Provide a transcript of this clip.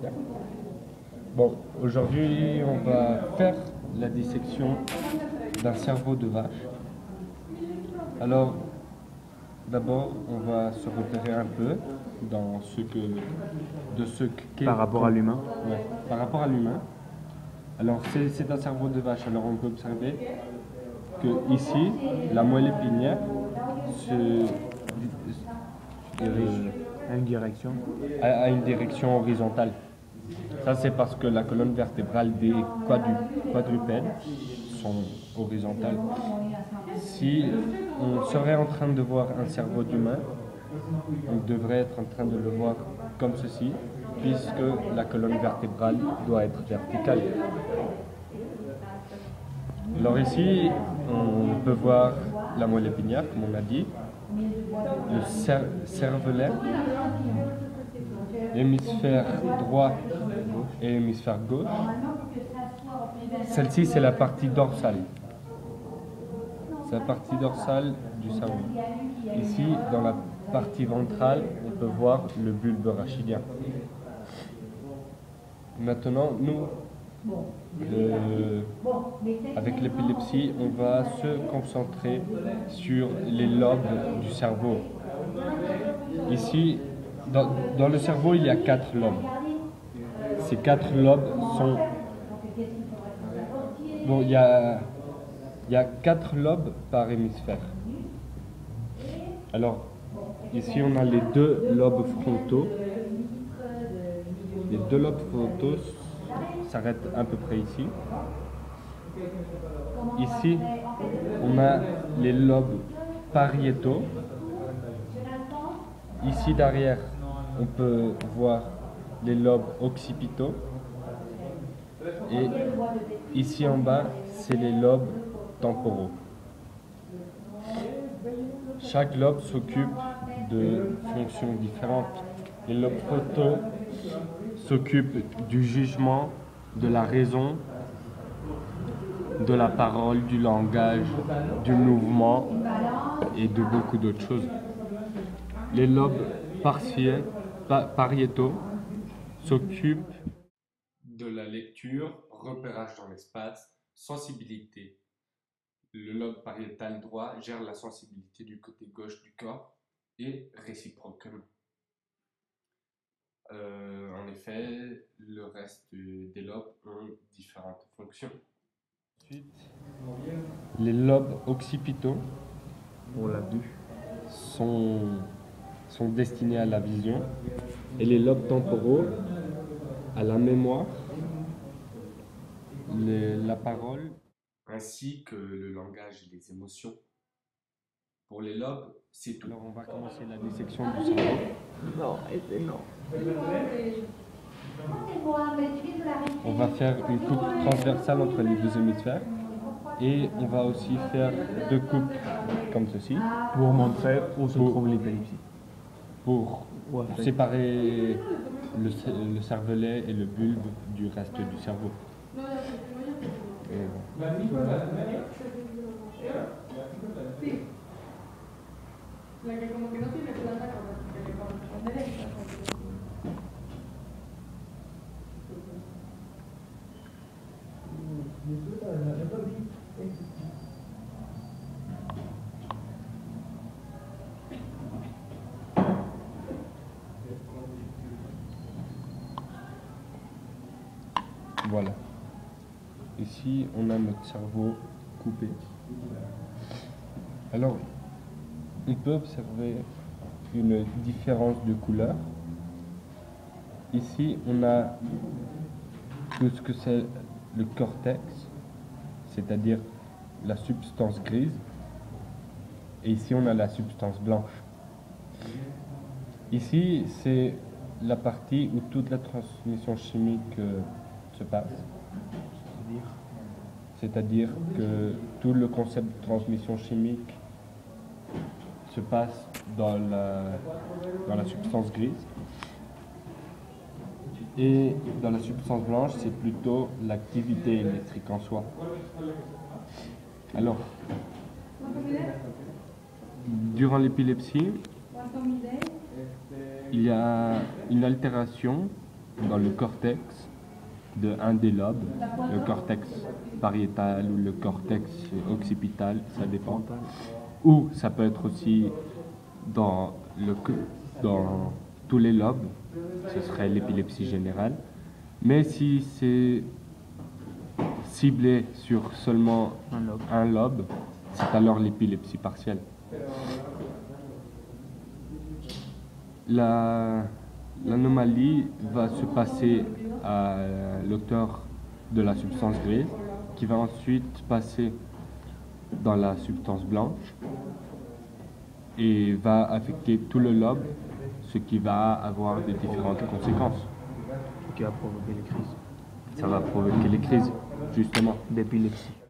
Bien. Bon, aujourd'hui, on va faire la dissection d'un cerveau de vache. Alors, d'abord, on va se repérer un peu dans ce qu'est... Par rapport à l'humain. Ouais, par rapport à l'humain. Alors, c'est un cerveau de vache. Alors, on peut observer que ici, la moelle épinière se dirige À une direction. à une direction horizontale. Ça, c'est parce que la colonne vertébrale des quadrupèdes sont horizontales. Si on serait en train de voir un cerveau d'humain, on devrait être en train de le voir comme ceci, puisque la colonne vertébrale doit être verticale. Alors ici, on peut voir la moelle épinière, comme on a dit, le cervelet, l'hémisphère droit et l'hémisphère gauche. Celle-ci, c'est la partie dorsale. C'est la partie dorsale du cerveau. Ici, dans la partie ventrale, on peut voir le bulbe rachidien. Maintenant, nous, avec l'épilepsie, on va se concentrer sur les lobes du cerveau. Ici, dans le cerveau, il y a 4 lobes. Ces 4 lobes sont... Bon, il y a 4 lobes par hémisphère. Alors, ici, on a les 2 lobes frontaux. Les 2 lobes frontaux s'arrêtent à peu près ici. Ici, on a les lobes pariétaux. Ici derrière, on peut voir les lobes occipitaux. Et ici en bas, c'est les lobes temporaux. Chaque lobe s'occupe de fonctions différentes. Les lobes frontaux s'occupent du jugement, de la raison, de la parole, du langage, du mouvement et de beaucoup d'autres choses. Les lobes pariétaux s'occupent de la lecture, repérage dans l'espace, sensibilité. Le lobe pariétal droit gère la sensibilité du côté gauche du corps et réciproquement. En effet, le reste des lobes ont différentes fonctions. Ensuite, les lobes occipitaux, On l'a vu. sont destinés à la vision et les lobes temporaux à la mémoire, la parole, ainsi que le langage et les émotions. Pour les lobes, c'est tout. Alors on va commencer la dissection du cerveau. Non, non. On va faire une coupe transversale entre les 2 hémisphères et on va aussi faire 2 coupes comme ceci. Pour montrer où se trouve l'épilepsie. Pour séparer le cervelet et le bulbe du reste du cerveau. Voilà. Ici, on a notre cerveau coupé. Alors, on peut observer une différence de couleur. Ici, on a tout ce que c'est le cortex, c'est-à-dire la substance grise. Et ici, on a la substance blanche. Ici, c'est la partie où toute la transmission chimique se passe. C'est-à-dire que tout le concept de transmission chimique se passe dans la substance grise. Et dans la substance blanche, c'est plutôt l'activité électrique en soi. Alors, durant l'épilepsie, il y a une altération dans le cortex de un des lobes, le cortex pariétal ou le cortex occipital, ça dépend. Ou ça peut être aussi dans tous les lobes, ce serait l'épilepsie générale. Mais si c'est ciblé sur seulement un lobe, c'est alors l'épilepsie partielle. L'anomalie va se passer à l'auteur de la substance grise, qui va ensuite passer dans la substance blanche et va affecter tout le lobe, ce qui va avoir des différentes conséquences. Qui a provoqué les crises Ça va provoquer les crises, justement. d'épilepsie.